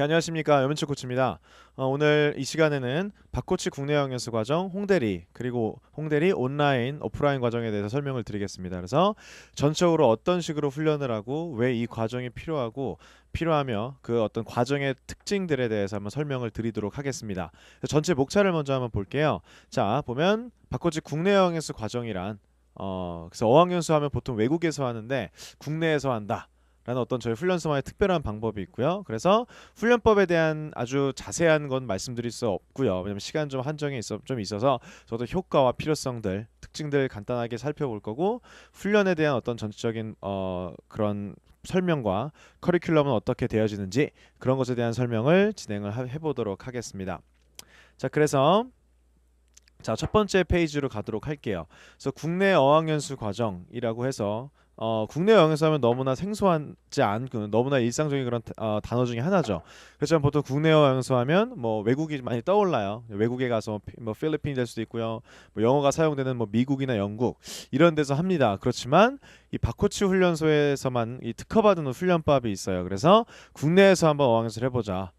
안녕하십니까, 여민철 코치입니다. 오늘 이 시간에는 박코치 국내 어학연수 과정 홍대리 그리고 홍대리 온라인 오프라인 과정에 대해서 설명을 드리겠습니다. 그래서 전적으로 어떤 식으로 훈련을 하고 왜 이 과정이 필요하며 그 어떤 과정의 특징들에 대해서 한번 설명을 드리도록 하겠습니다. 전체 목차를 먼저 한번 볼게요. 자, 보면 박코치 국내 어학연수 과정이란 그래서 어학연수 하면 보통 외국에서 하는데 국내에서 한다 라는 어떤 저희 훈련소만의 특별한 방법이 있고요. 그래서 훈련법에 대한 아주 자세한 건 말씀드릴 수 없고요. 왜냐면 시간 좀 한정이 좀 있어서 저도 효과와 필요성들, 특징들 간단하게 살펴볼 거고, 훈련에 대한 어떤 전체적인 그런 설명과 커리큘럼은 어떻게 되어지는지 그런 것에 대한 설명을 진행을 해보도록 하겠습니다. 자, 그래서 첫 번째 페이지로 가도록 할게요. 그래서 국내 어학연수 과정이라고 해서 국내 어학연수 하면 너무나 생소하지 않고 너무나 일상적인 그런 단어 중에 하나죠. 그래서 보통 국내 어학연수 하면 뭐 외국이 많이 떠올라요. 외국에 가서 뭐 필리핀이 될 수도 있고요. 뭐 영어가 사용되는 뭐 미국이나 영국 이런 데서 합니다. 그렇지만 이 박코치 훈련소에서만 이 특허받은 훈련법이 있어요. 그래서 국내에서 한번 어학연수를 해보자.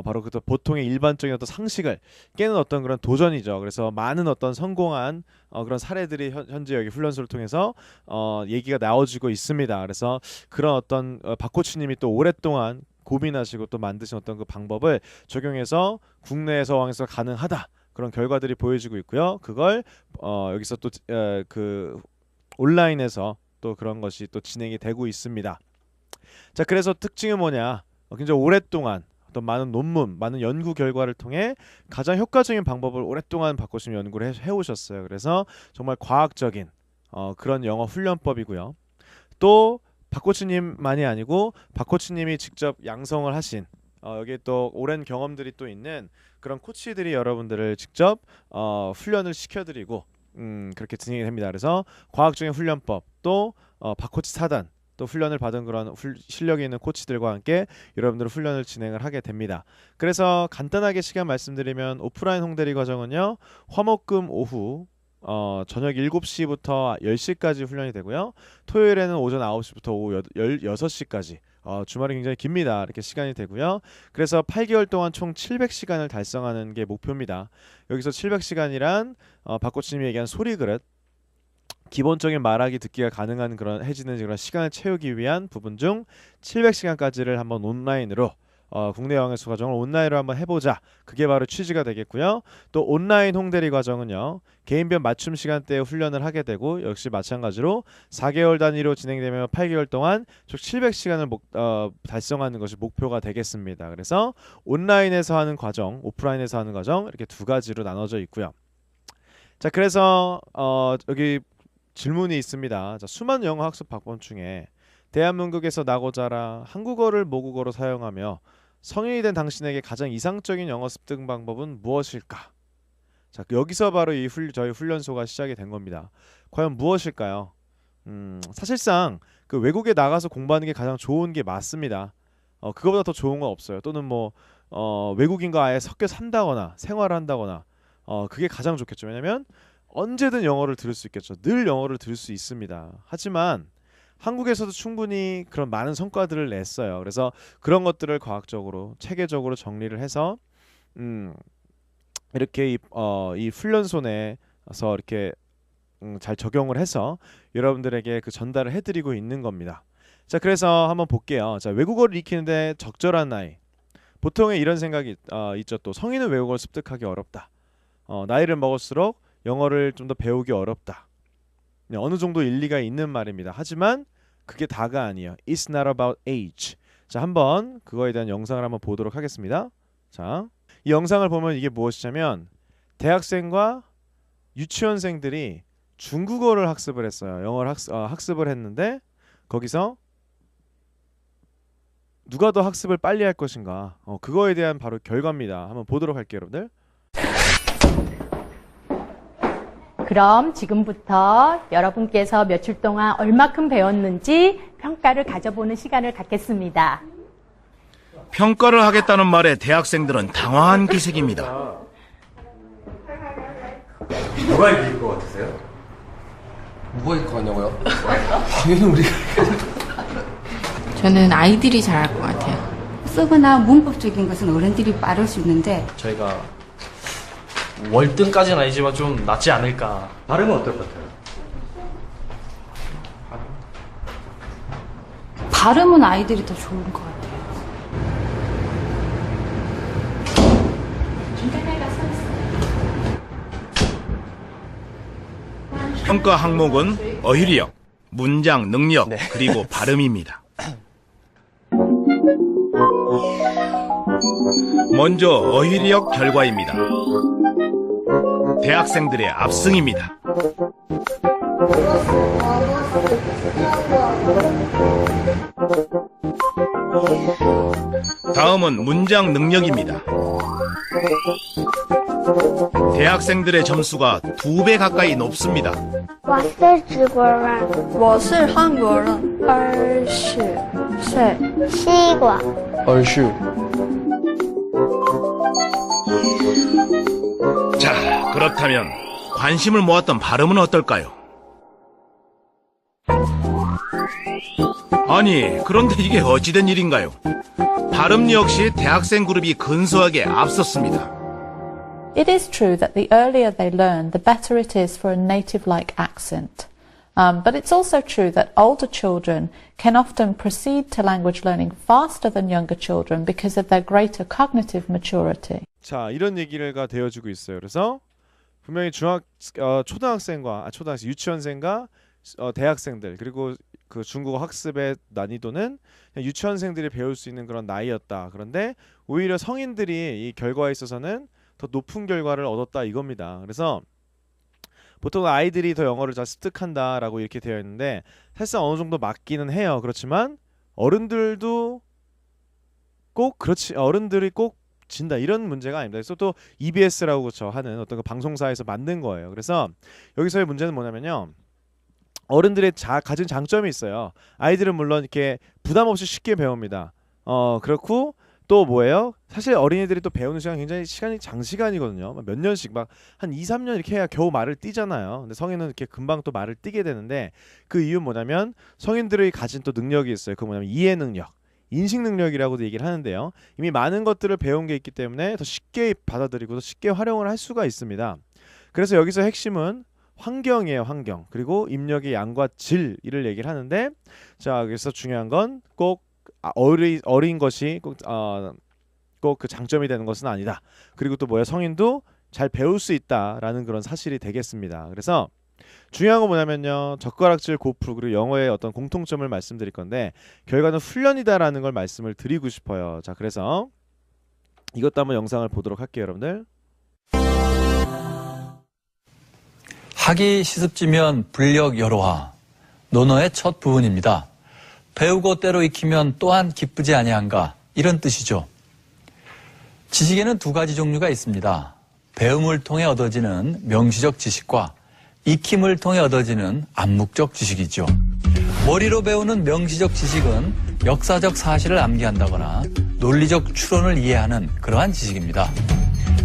바로 그 보통의 일반적인 어떤 상식을 깨는 어떤 그런 도전이죠. 그래서 많은 어떤 성공한 그런 사례들이 현재 여기 훈련소를 통해서 얘기가 나와지고 있습니다. 그래서 그런 어떤 박코치님이 또 오랫동안 고민하시고 또 만드신 어떤 그 방법을 적용해서 국내에서 어학연수가 가능하다. 그런 결과들이 보여지고 있고요. 그걸 여기서 또 그 온라인에서 또 그런 것이 또 진행이 되고 있습니다. 자, 그래서 특징은 뭐냐? 굉장히 오랫동안 어떤 많은 논문, 많은 연구 결과를 통해 가장 효과적인 방법을 오랫동안 박코치님 연구를 해오셨어요. 그래서 정말 과학적인 그런 영어 훈련법이고요. 또 박코치님만이 아니고 박코치님이 직접 양성을 하신 여기에 또 오랜 경험들이 또 있는 그런 코치들이 여러분들을 직접 훈련을 시켜드리고 그렇게 진행이 됩니다. 그래서 과학적인 훈련법 또 박코치 사단 또 훈련을 받은 그런 실력이 있는 코치들과 함께 여러분들 훈련을 진행을 하게 됩니다. 그래서 간단하게 시간 말씀드리면 오프라인 홍대리 과정은요. 화목금 오후 저녁 7시부터 10시까지 훈련이 되고요. 토요일에는 오전 9시부터 오후 16시까지 주말이 굉장히 깁니다. 이렇게 시간이 되고요. 그래서 8개월 동안 총 700시간을 달성하는 게 목표입니다. 여기서 700시간이란 박코치님이 얘기한 소리그릇 기본적인 말하기 듣기가 가능한 그런 해지는 그런 시간을 채우기 위한 부분 중 700시간까지를 한번 온라인으로 국내 어학연수 과정을 온라인으로 한번 해보자. 그게 바로 취지가 되겠고요. 또 온라인 홍대리 과정은요. 개인별 맞춤 시간대에 훈련을 하게 되고 역시 마찬가지로 4개월 단위로 진행되면 8개월 동안 총 700시간을 달성하는 것이 목표가 되겠습니다. 그래서 온라인에서 하는 과정, 오프라인에서 하는 과정 이렇게 두 가지로 나눠져 있고요. 자, 그래서 여기 질문이 있습니다. 자, 수많은 영어 학습 방법 중에 대한민국에서 나고 자라 한국어를 모국어로 사용하며 성인이 된 당신에게 가장 이상적인 영어 습득 방법은 무엇일까? 자, 여기서 바로 저희 훈련소가 시작이 된 겁니다. 과연 무엇일까요? 사실상 그 외국에 나가서 공부하는 게 가장 좋은 게 맞습니다. 그거보다 더 좋은 건 없어요. 또는 뭐 외국인과 아예 섞여 산다거나 생활을 한다거나 그게 가장 좋겠죠. 왜냐면 언제든 영어를 들을 수 있겠죠. 늘 영어를 들을 수 있습니다. 하지만 한국에서도 충분히 그런 많은 성과들을 냈어요. 그래서 그런 것들을 과학적으로 체계적으로 정리를 해서 이렇게 이 훈련소 내에서 이렇게 잘 적용을 해서 여러분들에게 그 전달을 해드리고 있는 겁니다. 자, 그래서 한번 볼게요. 자, 외국어를 익히는데 적절한 나이. 보통에 이런 생각이 있죠. 또 성인은 외국어를 습득하기 어렵다. 나이를 먹을수록 영어를 좀 더 배우기 어렵다. 어느 정도 일리가 있는 말입니다. 하지만 그게 다가 아니에요. It's not about age. 자, 한번 그거에 대한 영상을 한번 보도록 하겠습니다. 자, 이 영상을 보면 이게 무엇이냐면 대학생과 유치원생들이 중국어를 학습을 했어요. 영어를 학습을 했는데 거기서 누가 더 학습을 빨리 할 것인가? 그거에 대한 바로 결과입니다. 한번 보도록 할게요, 여러분들. 그럼 지금부터 여러분께서 며칠 동안 얼마큼 배웠는지 평가를 가져보는 시간을 갖겠습니다. 평가를 하겠다는 말에 대학생들은 당황한 기색입니다. 누가 이길 것 같으세요? 누가 이길 것 같냐고요? 당연히 우리가. 저는 아이들이 잘할 것 같아요. 쓰거나 문법적인 것은 어른들이 빠를 수 있는데 저희가 월등까지는 아니지만 좀 낫지 않을까. 발음은 어떨 것 같아요? 발음은 아이들이 더 좋은 것 같아요. 평가 항목은 어휘력, 문장 능력, 그리고 발음입니다. 먼저 어휘력 결과입니다. 대학생들의 압승입니다. 다음은 문장 능력입니다. 대학생들의 점수가 2배 가까이 높습니다. 我是中国人，我是韩国人，20岁。西瓜， 얼슈. 자, 그렇다면 관심을 모았던 발음은 어떨까요? 아니, 그런데 이게 어찌된 일인가요? 발음 역시 대학생 그룹이 근소하게 앞섰습니다. It is true that the earlier they learn, the better it is for a native-like accent. But it's also true that older children can often proceed to language learning faster than younger children because of their greater cognitive maturity. 자, 이런 얘기가 되어지고 있어요. 그래서 분명히 초등학생과 유치원생과 대학생들 그리고 그 중국어 학습의 난이도는 그냥 유치원생들이 배울 수 있는 그런 나이였다. 그런데 오히려 성인들이 이 결과에 있어서는 더 높은 결과를 얻었다 이겁니다. 그래서 보통 아이들이 더 영어를 잘 습득한다라고 이렇게 되어 있는데 사실상 어느 정도 맞기는 해요. 그렇지만 어른들도 꼭 그렇지 어른들이 꼭 진다 이런 문제가 아닙니다. 그래서 또 EBS라고 하는 어떤 그 방송사에서 만든 거예요. 그래서 여기서의 문제는 뭐냐면요. 어른들의 가진 장점이 있어요. 아이들은 물론 이렇게 부담 없이 쉽게 배웁니다. 그렇고 또 뭐예요? 사실 어린이들이 또 배우는 시간 굉장히 시간이 장시간이거든요. 몇 년씩 막 한 2, 3년 이렇게 해야 겨우 말을 띠잖아요. 근데 성인은 이렇게 금방 또 말을 띠게 되는데 그 이유는 뭐냐면 성인들이 가진 또 능력이 있어요. 그 뭐냐면 이해 능력, 인식 능력이라고도 얘기를 하는데요. 이미 많은 것들을 배운 게 있기 때문에 더 쉽게 받아들이고 더 쉽게 활용을 할 수가 있습니다. 그래서 여기서 핵심은 환경이에요. 환경. 그리고 입력의 양과 질을 얘기를 하는데 자, 그래서 중요한 건 꼭 어린 것이 꼭 그 장점이 되는 것은 아니다. 그리고 또 뭐야 성인도 잘 배울 수 있다라는 그런 사실이 되겠습니다. 그래서 중요한 건 뭐냐면요. 젓가락질 고프 그리고 영어의 어떤 공통점을 말씀드릴 건데 결과는 훈련이다라는 걸 말씀을 드리고 싶어요. 자, 그래서 이것도 한번 영상을 보도록 할게요, 여러분들. 학이 시습지면 불력 여로하. 논어의 첫 부분입니다. 배우고 때로 익히면 또한 기쁘지 아니한가 이런 뜻이죠. 지식에는 두 가지 종류가 있습니다. 배움을 통해 얻어지는 명시적 지식과 익힘을 통해 얻어지는 암묵적 지식이죠. 머리로 배우는 명시적 지식은 역사적 사실을 암기한다거나 논리적 추론을 이해하는 그러한 지식입니다.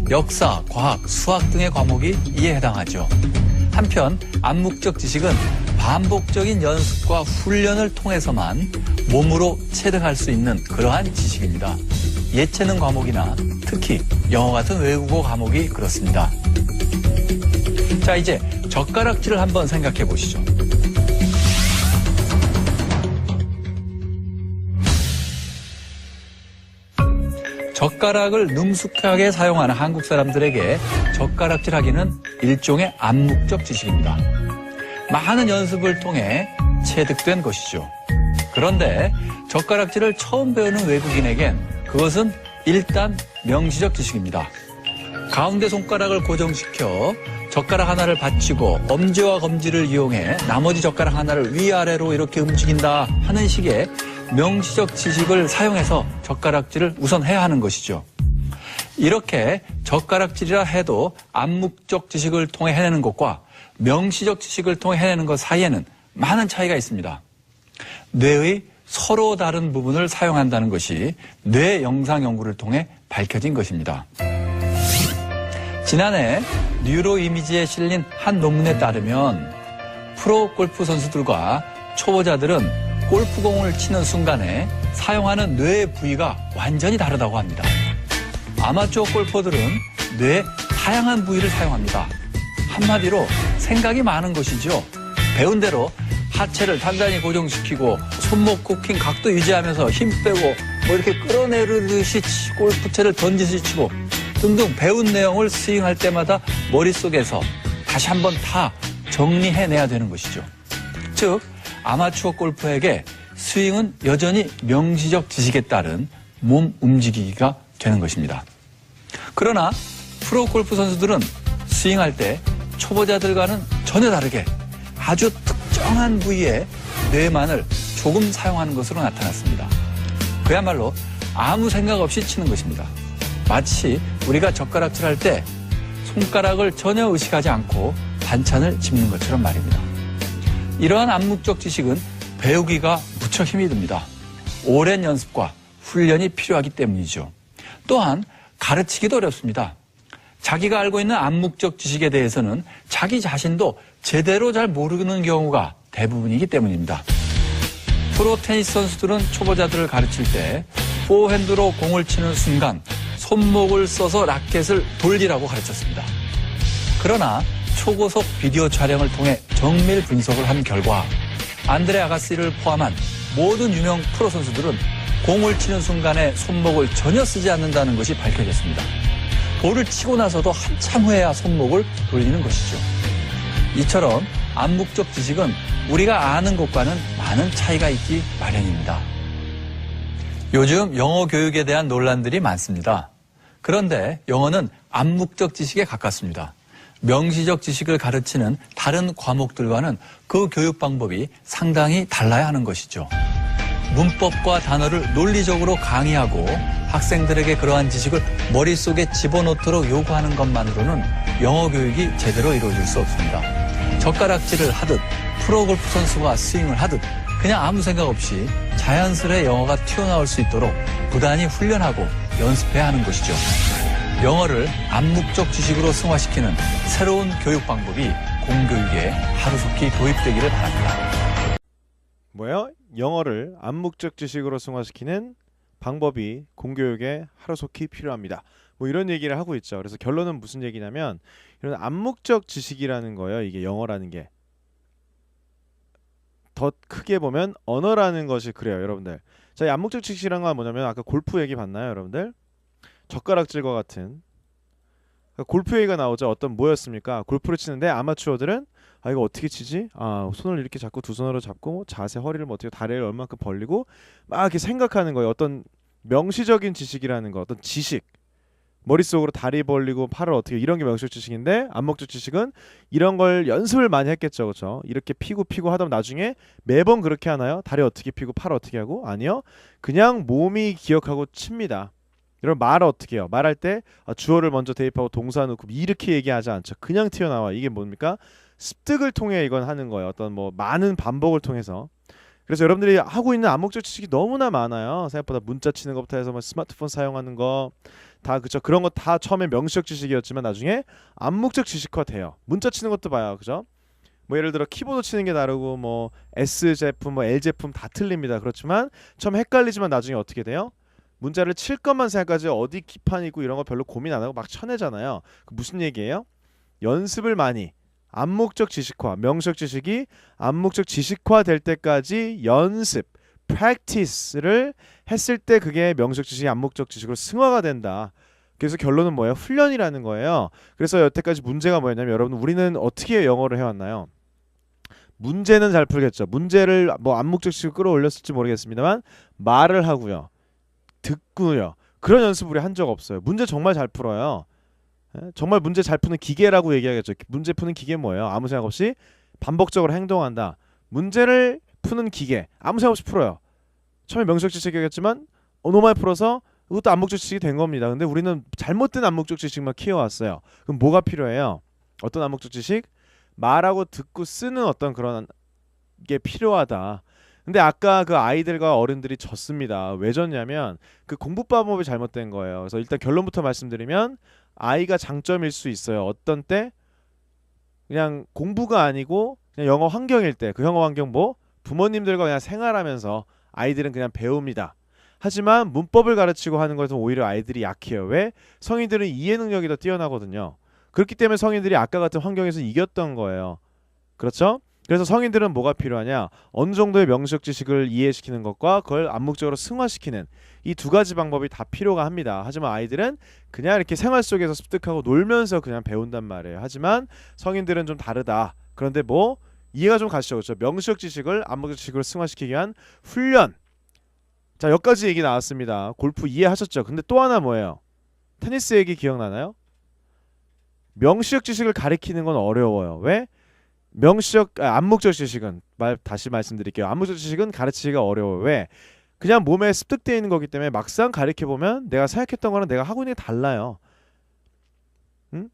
역사, 과학, 수학 등의 과목이 이에 해당하죠. 한편 암묵적 지식은 반복적인 연습과 훈련을 통해서만 몸으로 체득할 수 있는 그러한 지식입니다. 예체능 과목이나 특히 영어 같은 외국어 과목이 그렇습니다. 자, 이제 젓가락질을 한번 생각해 보시죠. 젓가락을 능숙하게 사용하는 한국 사람들에게 젓가락질하기는 일종의 암묵적 지식입니다. 많은 연습을 통해 체득된 것이죠. 그런데 젓가락질을 처음 배우는 외국인에겐 그것은 일단 명시적 지식입니다. 가운데 손가락을 고정시켜 젓가락 하나를 받치고 엄지와 검지를 이용해 나머지 젓가락 하나를 위아래로 이렇게 움직인다 하는 식의 명시적 지식을 사용해서 젓가락질을 우선 해야 하는 것이죠. 이렇게 젓가락질이라 해도 암묵적 지식을 통해 해내는 것과 명시적 지식을 통해 해내는 것 사이에는 많은 차이가 있습니다. 뇌의 서로 다른 부분을 사용한다는 것이 뇌 영상 연구를 통해 밝혀진 것입니다. 지난해 뉴로 이미지에 실린 한 논문에 따르면 프로 골프 선수들과 초보자들은 골프공을 치는 순간에 사용하는 뇌의 부위가 완전히 다르다고 합니다. 아마추어 골퍼들은 뇌의 다양한 부위를 사용합니다. 한마디로 생각이 많은 것이죠. 배운 대로 하체를 단단히 고정시키고 손목 코킹 각도 유지하면서 힘 빼고 뭐 이렇게 끌어내리듯이 골프채를 던지듯이 치고 등등 배운 내용을 스윙할 때마다 머릿속에서 다시 한번 다 정리해내야 되는 것이죠. 즉 아마추어 골퍼에게 스윙은 여전히 명시적 지식에 따른 몸 움직이기가 되는 것입니다. 그러나 프로 골프 선수들은 스윙할 때 초보자들과는 전혀 다르게 아주 특정한 부위에 뇌만을 조금 사용하는 것으로 나타났습니다. 그야말로 아무 생각 없이 치는 것입니다. 마치 우리가 젓가락질 할 때 손가락을 전혀 의식하지 않고 반찬을 집는 것처럼 말입니다. 이러한 암묵적 지식은 배우기가 무척 힘이 듭니다. 오랜 연습과 훈련이 필요하기 때문이죠. 또한 가르치기도 어렵습니다. 자기가 알고 있는 암묵적 지식에 대해서는 자기 자신도 제대로 잘 모르는 경우가 대부분이기 때문입니다. 프로 테니스 선수들은 초보자들을 가르칠 때 포핸드로 공을 치는 순간 손목을 써서 라켓을 돌리라고 가르쳤습니다. 그러나 초고속 비디오 촬영을 통해 정밀 분석을 한 결과 안드레 아가시를 포함한 모든 유명 프로 선수들은 공을 치는 순간에 손목을 전혀 쓰지 않는다는 것이 밝혀졌습니다. 볼을 치고 나서도 한참 후에야 손목을 돌리는 것이죠. 이처럼 암묵적 지식은 우리가 아는 것과는 많은 차이가 있기 마련입니다. 요즘 영어 교육에 대한 논란들이 많습니다. 그런데 영어는 암묵적 지식에 가깝습니다. 명시적 지식을 가르치는 다른 과목들과는 그 교육 방법이 상당히 달라야 하는 것이죠. 문법과 단어를 논리적으로 강의하고 학생들에게 그러한 지식을 머릿속에 집어넣도록 요구하는 것만으로는 영어 교육이 제대로 이루어질 수 없습니다. 젓가락질을 하듯 프로골프 선수가 스윙을 하듯 그냥 아무 생각 없이 자연스레 영어가 튀어나올 수 있도록 부단히 훈련하고 연습해야 하는 것이죠. 영어를 암묵적 지식으로 승화시키는 새로운 교육 방법이 공교육에 하루속히 도입되기를 바랍니다. 뭐요? 영어를 암묵적 지식으로 승화시키는 방법이 공교육에 하루속히 필요합니다. 뭐 이런 얘기를 하고 있죠. 그래서 결론은 무슨 얘기냐면 이런 암묵적 지식이라는 거예요. 이게 영어라는 게. 더 크게 보면 언어라는 것이 그래요, 여러분들. 자, 이 암묵적 지식이란 건 뭐냐면 아까 골프 얘기 봤나요, 여러분들? 젓가락질과 같은 골프 얘기가 나오죠. 어떤 뭐였습니까? 골프를 치는데 아마추어들은 아 이거 어떻게 치지? 아 손을 이렇게 잡고 두 손으로 잡고 자세 허리를 뭐 어떻게 다리를 얼마큼 벌리고 막 이렇게 생각하는 거예요. 어떤 명시적인 지식이라는 거, 어떤 지식. 머릿속으로 다리 벌리고 팔을 어떻게 이런 게 명시적 지식인데 암묵적 지식은 이런 걸 연습을 많이 했겠죠. 그렇죠? 이렇게 피고 하다 보면 나중에 매번 그렇게 하나요? 다리 어떻게 피고 팔 어떻게 하고? 아니요. 그냥 몸이 기억하고 칩니다. 여러분 말을 어떻게 해요? 말할 때 주어를 먼저 대입하고 동사 넣고 이렇게 얘기하지 않죠. 그냥 튀어나와. 이게 뭡니까? 습득을 통해 이건 하는 거예요. 어떤 뭐 많은 반복을 통해서. 그래서 여러분들이 하고 있는 암묵적 지식이 너무나 많아요. 생각보다 문자 치는 것부터 해서 뭐 스마트폰 사용하는 거 다 그죠. 그런 거 다 처음에 명시적 지식이었지만 나중에 암묵적 지식화 돼요. 문자 치는 것도 봐요. 그죠? 뭐 예를 들어 키보드 치는 게 다르고 뭐 S 제품, 뭐 L 제품 다 틀립니다. 그렇지만 처음 헷갈리지만 나중에 어떻게 돼요? 문자를 칠 것만 생각하지 어디 기판이 있고 이런 거 별로 고민 안 하고 막 쳐내잖아요. 그 무슨 얘기예요? 연습을 많이 암묵적 지식화, 명시적 지식이 암묵적 지식화 될 때까지 연습, practice를 했을 때 그게 명시적 지식이 암묵적 지식으로 승화가 된다. 그래서 결론은 뭐예요? 훈련이라는 거예요. 그래서 여태까지 문제가 뭐였냐면 여러분 우리는 어떻게 영어를 해왔나요? 문제는 잘 풀겠죠. 문제를 뭐 암묵적 지식을 끌어올렸을지 모르겠습니다만 말을 하고요. 듣고요. 그런 연습 우리 한 적 없어요. 문제 정말 잘 풀어요. 정말 문제 잘 푸는 기계라고 얘기하겠죠. 문제 푸는 기계 뭐예요? 아무 생각 없이 반복적으로 행동한다. 문제를 푸는 기계. 아무 생각 없이 풀어요. 처음에 명시적 지식이었지만 너무 많이 풀어서 그것도 암묵적 지식이 된 겁니다. 근데 우리는 잘못된 암묵적 지식만 키워왔어요. 그럼 뭐가 필요해요? 어떤 암묵적 지식? 말하고 듣고 쓰는 어떤 그런 게 필요하다. 근데 아까 그 아이들과 어른들이 졌습니다. 왜 졌냐면 그 공부 방법이 잘못된 거예요. 그래서 일단 결론부터 말씀드리면 아이가 장점일 수 있어요. 어떤 때? 그냥 공부가 아니고 그냥 영어 환경일 때. 그 영어 환경 뭐? 부모님들과 그냥 생활하면서 아이들은 그냥 배웁니다. 하지만 문법을 가르치고 하는 것은 오히려 아이들이 약해요. 왜? 성인들은 이해 능력이 더 뛰어나거든요. 그렇기 때문에 성인들이 아까 같은 환경에서 이겼던 거예요. 그렇죠? 그래서 성인들은 뭐가 필요하냐? 어느 정도의 명시적 지식을 이해시키는 것과 그걸 암묵적으로 승화시키는 이 두 가지 방법이 다 필요가 합니다. 하지만 아이들은 그냥 이렇게 생활 속에서 습득하고 놀면서 그냥 배운단 말이에요. 하지만 성인들은 좀 다르다. 그런데 뭐 이해가 좀 가시죠. 그렇죠? 명시적 지식을 암묵적 지식으로 승화시키기 위한 훈련. 자, 여기까지 얘기 나왔습니다. 골프 이해하셨죠? 근데 또 하나 뭐예요? 테니스 얘기 기억나나요? 명시적 지식을 가리키는 건 어려워요. 왜? 암묵적 지식은 다시 말씀드릴게요. 암묵적 지식은 가르치기가 어려워요. 왜? 그냥 몸에 습득되어 있는 거기 때문에 막상 가르쳐 보면 내가 생각했던 거랑 내가 하고 있는 게 달라요. 응?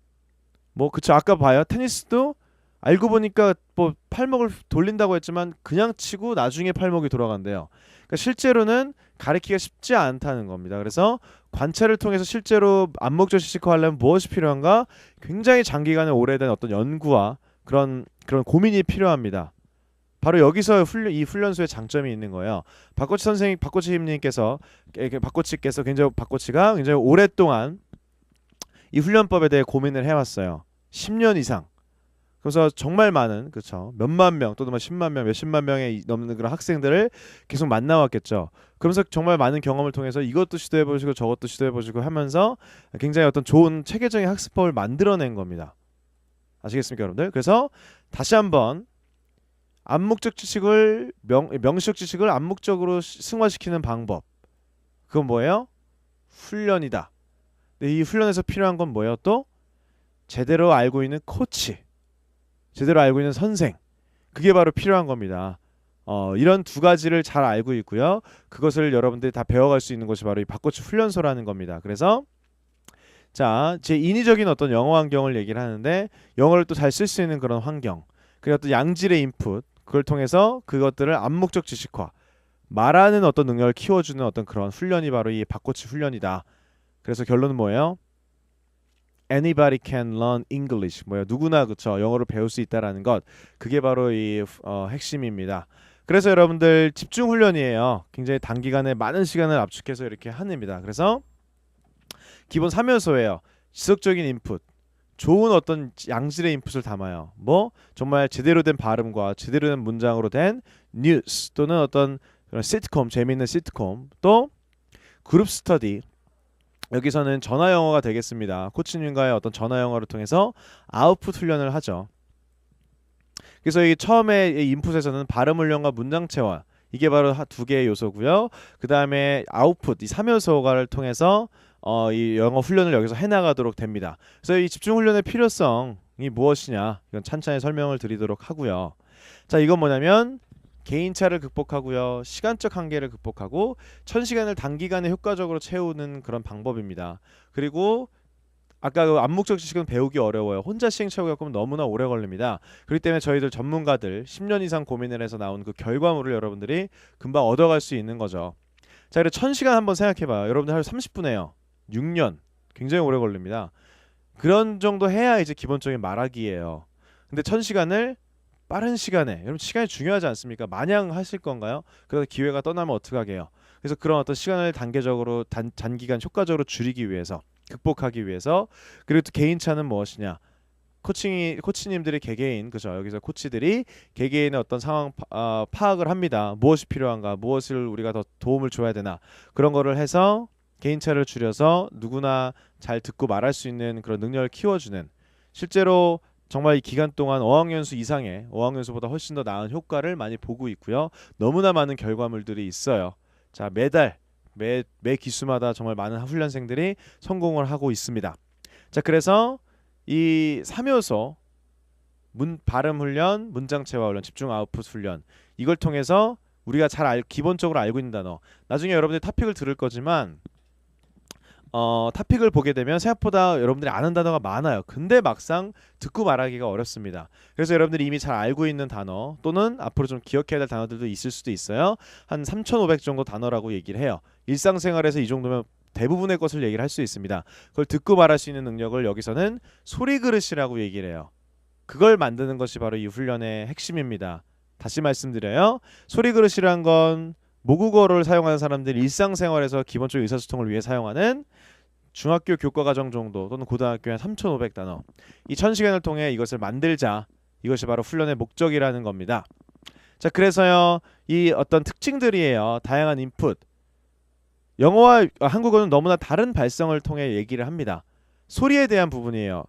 뭐 그쵸, 아까 봐요. 테니스도 알고 보니까 뭐 팔목을 돌린다고 했지만 그냥 치고 나중에 팔목이 돌아간대요. 그러니까 실제로는 가르치기가 쉽지 않다는 겁니다. 그래서 관찰을 통해서 실제로 암묵적 지식화하려면 무엇이 필요한가? 굉장히 장기간의 오래된 어떤 연구와 그런 고민이 필요합니다. 바로 여기서 이 훈련소의 장점이 있는 거예요. 박코치님께서 굉장히 오랫동안 이 훈련법에 대해 고민을 해왔어요. 10년 이상. 그래서 정말 많은, 그렇죠, 몇만 명 또는 10만 명, 몇십만 명에 넘는 그런 학생들을 계속 만나왔겠죠. 그러면서 정말 많은 경험을 통해서 이것도 시도해보시고 저것도 시도해보시고 하면서 굉장히 어떤 좋은 체계적인 학습법을 만들어낸 겁니다. 아시겠습니까, 여러분들? 그래서 다시 한번 암묵적 지식을 명시적 지식을 암묵적으로 승화시키는 방법. 그건 뭐예요? 훈련이다. 근데 이 훈련에서 필요한 건 뭐예요? 또 제대로 알고 있는 코치, 제대로 알고 있는 선생. 그게 바로 필요한 겁니다. 이런 두 가지를 잘 알고 있고요. 그것을 여러분들이 다 배워갈 수 있는 것이 바로 이 박코치 훈련소라는 겁니다. 그래서 자, 제 인위적인 어떤 영어 환경을 얘기를 하는데 영어를 또 잘 쓸 수 있는 그런 환경, 그리고 또 양질의 인풋, 그걸 통해서 그것들을 암묵적 지식화, 말하는 어떤 능력을 키워주는 어떤 그런 훈련이 바로 이 박코치 훈련이다. 그래서 결론은 뭐예요? Anybody can learn English. 뭐예요? 누구나 그쵸, 영어를 배울 수 있다라는 것. 그게 바로 이 핵심입니다. 그래서 여러분들 집중 훈련이에요. 굉장히 단기간에 많은 시간을 압축해서 이렇게 합니다. 그래서 기본 3요소예요. 지속적인 인풋, 좋은 어떤 양질의 인풋을 담아요. 뭐 정말 제대로 된 발음과 제대로 된 문장으로 된 뉴스 또는 어떤 그런 시트콤, 재미있는 시트콤, 또 그룹 스터디. 여기서는 전화 영어가 되겠습니다. 코치님과의 어떤 전화 영어를 통해서 아웃풋 훈련을 하죠. 그래서 이 처음에 이 인풋에서는 발음 훈련과 문장 체화, 이게 바로 두 개의 요소고요. 그 다음에 아웃풋, 이 3요소를 통해서 이 영어 훈련을 여기서 해나가도록 됩니다. 그래서 이 집중 훈련의 필요성이 무엇이냐, 이건 찬찬히 설명을 드리도록 하고요. 자, 이건 뭐냐면 개인차를 극복하고요, 시간적 한계를 극복하고 1000시간을 단기간에 효과적으로 채우는 그런 방법입니다. 그리고 아까 그 암묵적 지식은 배우기 어려워요. 혼자 시행착오가 겪으면 너무나 오래 걸립니다. 그렇기 때문에 저희들 전문가들 10년 이상 고민을 해서 나온 그 결과물을 여러분들이 금방 얻어갈 수 있는 거죠. 자, 그리고 1000시간 한번 생각해봐요. 여러분들 하루 30분 해요. 6년. 굉장히 오래 걸립니다. 그런 정도 해야 이제 기본적인 말하기예요. 근데 1000시간을 빠른 시간에, 여러분 시간이 중요하지 않습니까? 마냥 하실 건가요? 그래서 기회가 떠나면 어떡하게 해요? 그래서 그런 어떤 시간을 단계적으로 단기간 효과적으로 줄이기 위해서, 극복하기 위해서, 그리고 또 개인차는 무엇이냐? 코치님들이 개개인, 그죠? 여기서 코치들이 개개인의 어떤 상황 파악을 합니다. 무엇이 필요한가? 무엇을 우리가 더 도움을 줘야 되나? 그런 거를 해서 개인차를 줄여서 누구나 잘 듣고 말할 수 있는 그런 능력을 키워주는, 실제로 정말 이 기간 동안 어학연수 이상의, 어학연수보다 훨씬 더 나은 효과를 많이 보고 있고요. 너무나 많은 결과물들이 있어요. 자, 매달 매 기수마다 정말 많은 훈련생들이 성공을 하고 있습니다. 자, 그래서 이 3요소 발음 훈련, 문장 체화 훈련, 집중 아웃풋 훈련, 이걸 통해서 우리가 기본적으로 알고 있는 단어, 나중에 여러분들이 토픽을 들을 거지만 토픽을 보게 되면 생각보다 여러분들이 아는 단어가 많아요. 근데 막상 듣고 말하기가 어렵습니다. 그래서 여러분들이 이미 잘 알고 있는 단어 또는 앞으로 좀 기억해야 될 단어들도 있을 수도 있어요. 한 3,500 정도 단어라고 얘기를 해요. 일상생활에서 이 정도면 대부분의 것을 얘기를 할 수 있습니다. 그걸 듣고 말할 수 있는 능력을 여기서는 소리 그릇이라고 얘기를 해요. 그걸 만드는 것이 바로 이 훈련의 핵심입니다. 다시 말씀드려요. 소리 그릇이란 건 모국어를 사용하는 사람들이 일상생활에서 기본적인 의사소통을 위해 사용하는 중학교 교과과정 정도 또는 고등학교에 3,500단어 이 1000시간을 통해 이것을 만들자. 이것이 바로 훈련의 목적이라는 겁니다. 자, 그래서요. 이 어떤 특징들이에요. 다양한 인풋. 영어와 한국어는 너무나 다른 발성을 통해 얘기를 합니다. 소리에 대한 부분이에요.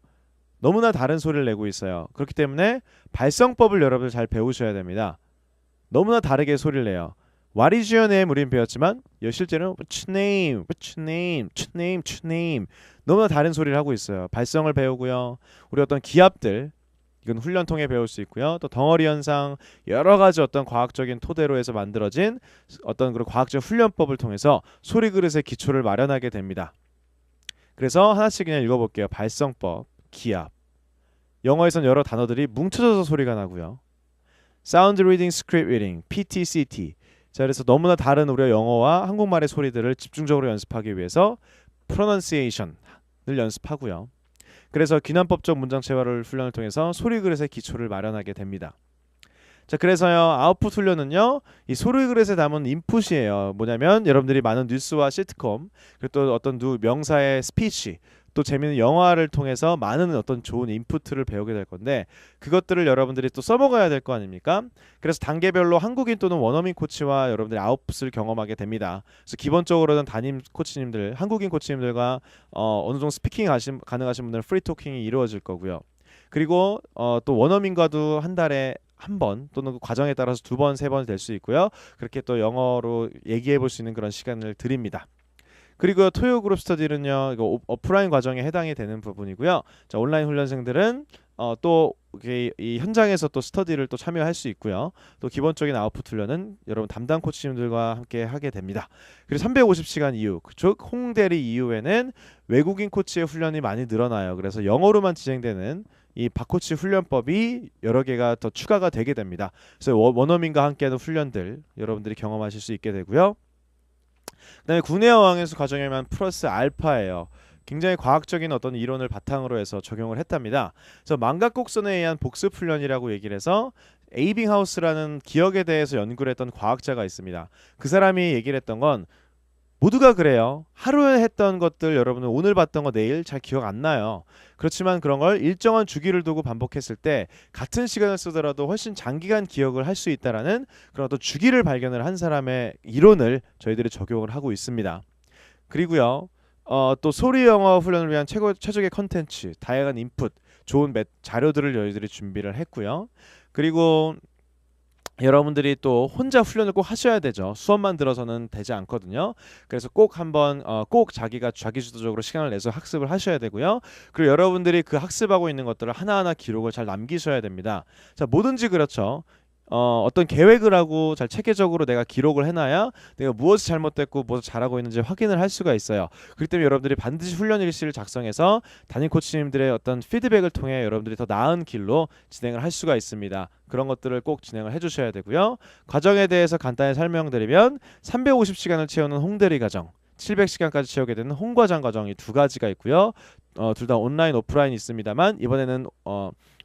너무나 다른 소리를 내고 있어요. 그렇기 때문에 발성법을 여러분들 잘 배우셔야 됩니다. 너무나 다르게 소리를 내요. What is your name? 우린 배웠지만 실제로는 What's your name? What's your name? What's your name? What's your name? 너무나 다른 소리를 하고 있어요. 발성을 배우고요. 우리 어떤 기압들 이건 훈련 통해 배울 수 있고요. 또 덩어리 현상 여러 가지 어떤 과학적인 토대로 해서 만들어진 어떤 그런 과학적 훈련법을 통해서 소리 그릇의 기초를 마련하게 됩니다. 그래서 하나씩 그냥 읽어볼게요. 발성법, 기압. 영어에선 여러 단어들이 뭉쳐져서 소리가 나고요. Sound Reading, Script Reading, PTCT. 자, 그래서 너무나 다른 우리가 영어와 한국말의 소리들을 집중적으로 연습하기 위해서 Pronunciation을 연습하고요. 그래서 귀납법적 문장체화를 훈련을 통해서 소리 그릇의 기초를 마련하게 됩니다. 자, 그래서요. 아웃풋 훈련은요. 이 소리 그릇에 담은 인풋이에요. 뭐냐면 여러분들이 많은 뉴스와 시트콤 그리고 또 어떤 명사의 스피치 또 재미있는 영화를 통해서 많은 어떤 좋은 인풋을 배우게 될 건데 그것들을 여러분들이 또 써먹어야 될 거 아닙니까? 그래서 단계별로 한국인 또는 원어민 코치와 여러분들이 아웃풋을 경험하게 됩니다. 그래서 기본적으로는 담임 코치님들, 한국인 코치님들과 어느 정도 스피킹 가능하신 분들은 프리토킹이 이루어질 거고요. 그리고 또 원어민과도 한 달에 한 번 또는 그 과정에 따라서 2번, 3번 될 수 있고요. 그렇게 또 영어로 얘기해 볼 수 있는 그런 시간을 드립니다. 그리고 토요 그룹 스터디는요. 이거 오프라인 과정에 해당이 되는 부분이고요. 자, 온라인 훈련생들은 또 이 현장에서 또 스터디를 또 참여할 수 있고요. 또 기본적인 아웃풋 훈련은 여러분 담당 코치님들과 함께 하게 됩니다. 그리고 350시간 이후, 즉 홍대리 이후에는 외국인 코치의 훈련이 많이 늘어나요. 그래서 영어로만 진행되는 이 박코치 훈련법이 여러 개가 더 추가가 되게 됩니다. 그래서 원어민과 함께하는 훈련들 여러분들이 경험하실 수 있게 되고요. 그다음에 국내 어학연수 과정에만 플러스 알파예요. 굉장히 과학적인 어떤 이론을 바탕으로 해서 적용을 했답니다. 그래서 망각곡선에 의한 복습 훈련이라고 얘기를 해서 에이빙하우스라는 기억에 대해서 연구를 했던 과학자가 있습니다. 그 사람이 얘기를 했던 건 모두가 그래요. 하루에 했던 것들 여러분은 오늘 봤던 거 내일 잘 기억 안 나요. 그렇지만 그런 걸 일정한 주기를 두고 반복했을 때 같은 시간을 쓰더라도 훨씬 장기간 기억을 할 수 있다라는 그런 어떤 주기를 발견을 한 사람의 이론을 저희들이 적용을 하고 있습니다. 그리고요. 또 소리 영어 훈련을 위한 최적의 컨텐츠, 다양한 인풋, 좋은 자료들을 저희들이 준비를 했고요. 그리고 여러분들이 또 혼자 훈련을 꼭 하셔야 되죠. 수업만 들어서는 되지 않거든요. 그래서 꼭 한번 꼭 자기가 자기주도적으로 시간을 내서 학습을 하셔야 되고요. 그리고 여러분들이 그 학습하고 있는 것들을 하나하나 기록을 잘 남기셔야 됩니다. 자, 뭐든지 그렇죠. 어떤 계획을 하고 잘 체계적으로 내가 기록을 해놔야 내가 무엇이 잘못됐고 무엇을 잘하고 있는지 확인을 할 수가 있어요. 그렇기 때문에 여러분들이 반드시 훈련 일지를 작성해서 담임 코치님들의 어떤 피드백을 통해 여러분들이 더 나은 길로 진행을 할 수가 있습니다. 그런 것들을 꼭 진행을 해주셔야 되고요. 과정에 대해서 간단히 설명드리면 350시간을 채우는 홍대리 과정, 700시간까지 채우게 되는 홍과장 과정이 2가지가 있고요. 둘 다 온라인, 오프라인 있습니다만 이번에는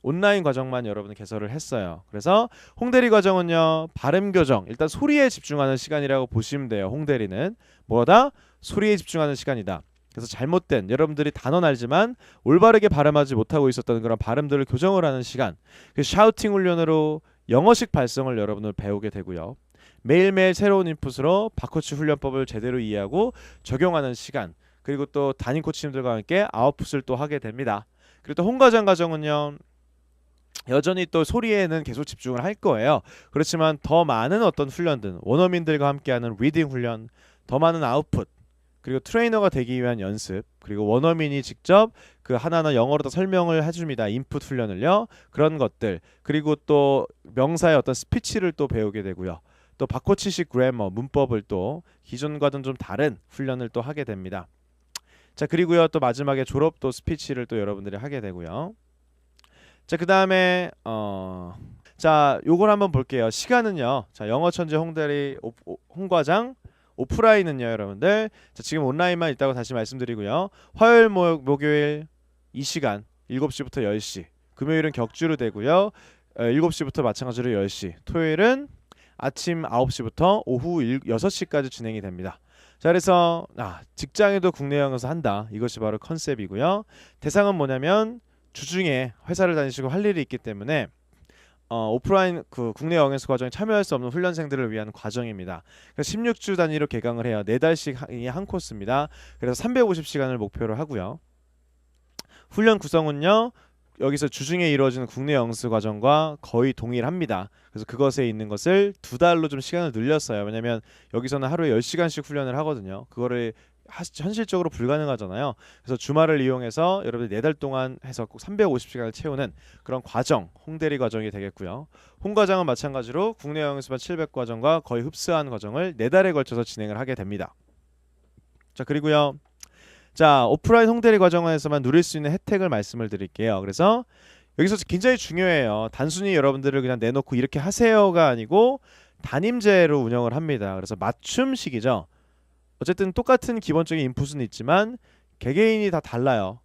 온라인 과정만 여러분 개설을 했어요. 그래서 홍대리 과정은요. 발음 교정, 일단 소리에 집중하는 시간이라고 보시면 돼요. 홍대리는 뭐다? 소리에 집중하는 시간이다. 그래서 잘못된 여러분들이 단어는 알지만 올바르게 발음하지 못하고 있었던 그런 발음들을 교정을 하는 시간. 그 샤우팅 훈련으로 영어식 발성을 여러분들 배우게 되고요. 매일매일 새로운 인풋으로 박코치 훈련법을 제대로 이해하고 적용하는 시간. 그리고 또 담임 코치님들과 함께 아웃풋을 또 하게 됩니다. 그리고 또 홍과장 과정은요. 여전히 또 소리에는 계속 집중을 할 거예요. 그렇지만 더 많은 어떤 훈련들, 원어민들과 함께하는 리딩 훈련, 더 많은 아웃풋, 그리고 트레이너가 되기 위한 연습, 그리고 원어민이 직접 그 하나하나 영어로 다 설명을 해줍니다. 인풋 훈련을요. 그런 것들, 그리고 또 명사의 어떤 스피치를 또 배우게 되고요. 또 박코치식 그래머, 문법을 또 기존과는 좀 다른 훈련을 또 하게 됩니다. 자, 그리고요 또 마지막에 졸업도 스피치를 또 여러분들이 하게 되고요. 자, 그 다음에 자, 요걸 한번 볼게요. 시간은요. 자, 영어 천재 홍대리 홍과장 오프라인은요, 여러분들. 자, 지금 온라인만 있다고 다시 말씀드리고요. 화요일, 목요일 이 시간 7시부터 10시. 금요일은 격주로 되고요. 7시부터 마찬가지로 10시. 토요일은 아침 9시부터 오후 6시까지 진행이 됩니다. 자, 그래서 직장에도 국내 영어에서 한다. 이것이 바로 컨셉이고요. 대상은 뭐냐면 주중에 회사를 다니시고 할 일이 있기 때문에 오프라인 그 국내 영어연수 과정에 참여할 수 없는 훈련생들을 위한 과정입니다. 그래서 16주 단위로 개강을 해요. 4달씩 한 코스입니다. 그래서 350시간을 목표로 하고요. 훈련 구성은요. 여기서 주중에 이루어지는 국내 영수 과정과 거의 동일합니다. 그래서 그것에 있는 것을 2달로 좀 시간을 늘렸어요. 왜냐면 여기서는 하루에 10시간씩 훈련을 하거든요. 그거를 현실적으로 불가능하잖아요. 그래서 주말을 이용해서 여러분들 4달 동안 해서 꼭 350시간을 채우는 그런 과정, 홍대리 과정이 되겠고요. 홍과정은 마찬가지로 국내 영수반 700과정과 거의 흡사한 과정을 4달에 걸쳐서 진행을 하게 됩니다. 자, 그리고요. 자, 오프라인 홍대리 과정에서만 누릴 수 있는 혜택을 말씀을 드릴게요. 그래서 여기서 굉장히 중요해요. 단순히 여러분들을 그냥 내놓고 이렇게 하세요가 아니고 단임제로 운영을 합니다. 그래서 맞춤식이죠. 어쨌든 똑같은 기본적인 인풋은 있지만 개개인이 다 달라요.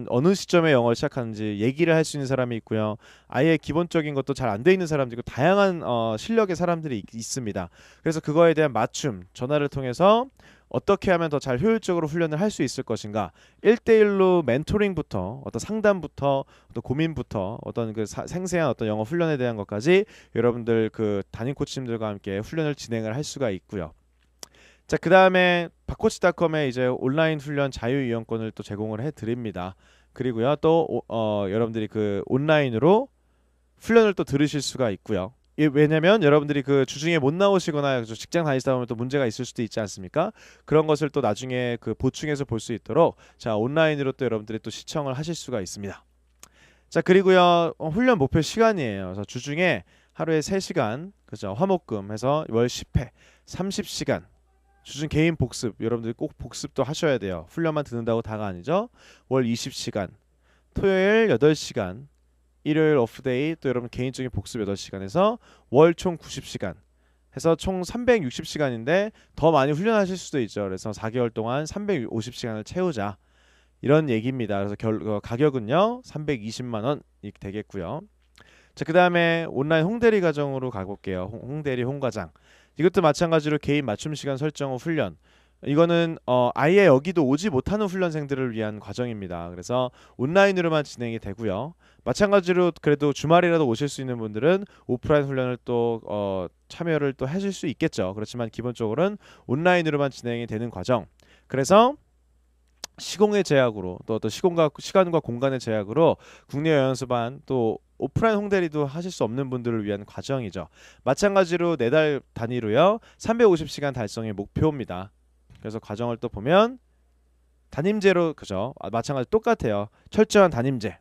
어느 시점에 영어를 시작하는지 얘기를 할 수 있는 사람이 있고요. 아예 기본적인 것도 잘 안 돼 있는 사람도 있고 다양한 실력의 사람들이 있습니다. 그래서 그거에 대한 맞춤, 전화를 통해서 어떻게 하면 더 잘 효율적으로 훈련을 할 수 있을 것인가 1대1로 멘토링부터 어떤 상담부터 어떤 고민부터 어떤 그 생생한 어떤 영어 훈련에 대한 것까지 여러분들 그 담임 코치님들과 함께 훈련을 진행을 할 수가 있고요. 자, 그 다음에 박코치닷컴에 이제 온라인 훈련 자유 이용권을 또 제공을 해드립니다. 그리고요 또 여러분들이 그 온라인으로 훈련을 또 들으실 수가 있고요. 왜냐면 여러분들이 그 주중에 못 나오시거나 직장 다니시다 보면 또 문제가 있을 수도 있지 않습니까? 그런 것을 또 나중에 그 보충해서 볼 수 있도록 자, 온라인으로 또 여러분들이 또 시청을 하실 수가 있습니다. 자, 그리고요 훈련 목표 시간이에요. 그래서 주중에 하루에 3시간 그죠? 화목금 해서 월 10회 30시간 주중 개인 복습 여러분들이 꼭 복습도 하셔야 돼요. 훈련만 듣는다고 다가 아니죠. 월 20시간 토요일 8시간 일요일 오프데이 또 여러분 개인적인 복습 8시간에서 월 총 90시간 해서 총 360시간인데 더 많이 훈련하실 수도 있죠. 그래서 4개월 동안 350시간을 채우자 이런 얘기입니다. 그래서 가격은요 320만 원이 되겠고요. 자, 그 다음에 온라인 홍대리 과정으로 가볼게요. 홍대리 홍과장 이것도 마찬가지로 개인 맞춤 시간 설정 후 훈련 이거는 아예 여기도 오지 못하는 훈련생들을 위한 과정입니다. 그래서 온라인으로만 진행이 되고요. 마찬가지로 그래도 주말이라도 오실 수 있는 분들은 오프라인 훈련을 또 참여를 또 하실 수 있겠죠. 그렇지만 기본적으로는 온라인으로만 진행이 되는 과정. 그래서 시공의 제약으로 또 어떤 시간과 공간의 제약으로 국내 여연수반 또 오프라인 홍대리도 하실 수 없는 분들을 위한 과정이죠. 마찬가지로 4달 단위로요 350시간 달성의 목표입니다. 그래서 과정을 또 보면 단임제로 그죠? 마찬가지 똑같아요. 철저한 단임제.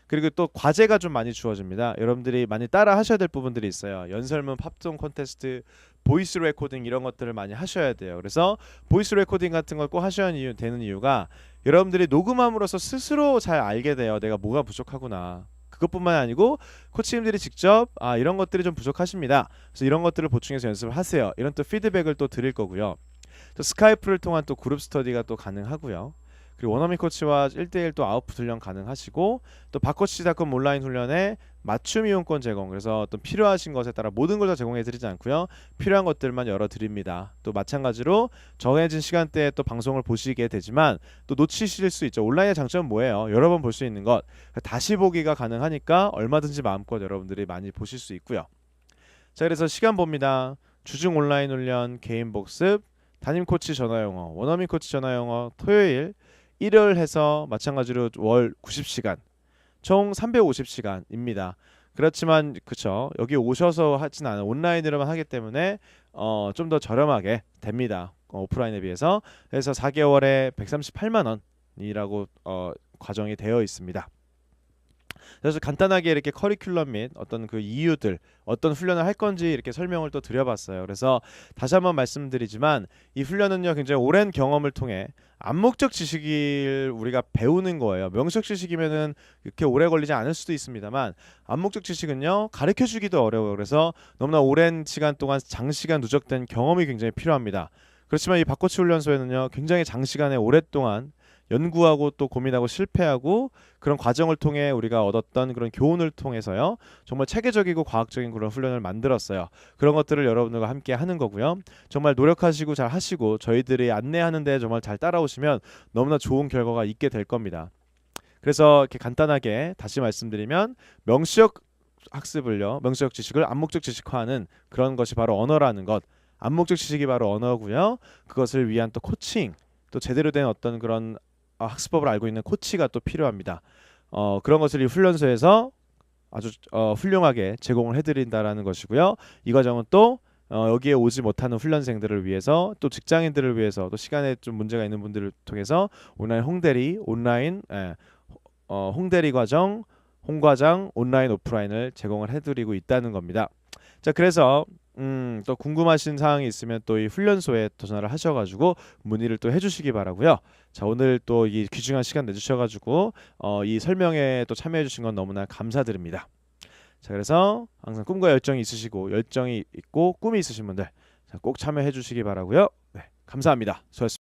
그리고 또 과제가 좀 많이 주어집니다. 여러분들이 많이 따라 하셔야 될 부분들이 있어요. 연설문, 팝송 콘테스트, 보이스 레코딩 이런 것들을 많이 하셔야 돼요. 그래서 보이스 레코딩 같은 걸 꼭 하셔야 되는 이유가 여러분들이 녹음함으로써 스스로 잘 알게 돼요. 내가 뭐가 부족하구나. 그것뿐만 아니고 코치님들이 직접 이런 것들이 좀 부족하십니다. 그래서 이런 것들을 보충해서 연습을 하세요. 이런 또 피드백을 또 드릴 거고요. 또 스카이프를 통한 또 그룹 스터디가 또 가능하고요. 그리고 원어민 코치와 1대1 또 아웃풋 훈련 가능하시고 또 박코치닷컴 온라인 훈련에 맞춤 이용권 제공 그래서 어떤 필요하신 것에 따라 모든 걸 다 제공해 드리지 않고요. 필요한 것들만 열어 드립니다. 또 마찬가지로 정해진 시간대에 또 방송을 보시게 되지만 또 놓치실 수 있죠. 온라인의 장점은 뭐예요? 여러 번 볼 수 있는 것 다시 보기가 가능하니까 얼마든지 마음껏 여러분들이 많이 보실 수 있고요. 자, 그래서 시간 봅니다. 주중 온라인 훈련, 개인 복습, 담임 코치 전화 영어, 원어민 코치 전화 영어 토요일 1월 해서 마찬가지로 월 90시간 총 350시간입니다. 그렇지만 그쵸 여기 오셔서 하진 않아요. 온라인으로만 하기 때문에 좀 더 저렴하게 됩니다. 오프라인에 비해서. 그래서 4개월에 138만 원이라고 과정이 되어 있습니다. 그래서 간단하게 이렇게 커리큘럼 및 어떤 그 이유들 어떤 훈련을 할 건지 이렇게 설명을 또 드려봤어요. 그래서 다시 한번 말씀드리지만 이 훈련은요 굉장히 오랜 경험을 통해 암묵적 지식을 우리가 배우는 거예요. 명식 지식이면은 이렇게 오래 걸리지 않을 수도 있습니다만 암묵적 지식은요 가르쳐주기도 어려워요. 그래서 너무나 오랜 시간 동안 장시간 누적된 경험이 굉장히 필요합니다. 그렇지만 이 박코치 훈련소에는요 굉장히 장시간에 오랫동안 연구하고 또 고민하고 실패하고 그런 과정을 통해 우리가 얻었던 그런 교훈을 통해서요. 정말 체계적이고 과학적인 그런 훈련을 만들었어요. 그런 것들을 여러분들과 함께 하는 거고요. 정말 노력하시고 잘 하시고 저희들이 안내하는데 정말 잘 따라오시면 너무나 좋은 결과가 있게 될 겁니다. 그래서 이렇게 간단하게 다시 말씀드리면 명시적 학습을요. 명시적 지식을 암묵적 지식화하는 그런 것이 바로 언어라는 것. 암묵적 지식이 바로 언어고요. 그것을 위한 또 코칭, 또 제대로 된 어떤 그런 학습법을 알고 있는 코치가 또 필요합니다. 그런 것을 이 훈련소에서 아주 훌륭하게 제공을 해드린다라는 것이고요. 이 과정은 또 여기에 오지 못하는 훈련생들을 위해서 또 직장인들을 위해서 또 시간에 좀 문제가 있는 분들을 통해서 온라인 홍대리 과정, 홍과장 온라인 오프라인을 제공을 해드리고 있다는 겁니다. 자, 그래서 또 궁금하신 사항이 있으면 또 이 훈련소에 또 전화를 하셔가지고 문의를 또 해주시기 바라고요. 자, 오늘 또 이 귀중한 시간 내주셔가지고 이 설명에 또 참여해주신 건 너무나 감사드립니다. 자, 그래서 항상 꿈과 열정이 있으시고 열정이 있고 꿈이 있으신 분들 자, 꼭 참여해주시기 바라고요. 네, 감사합니다. 수고하셨습니다.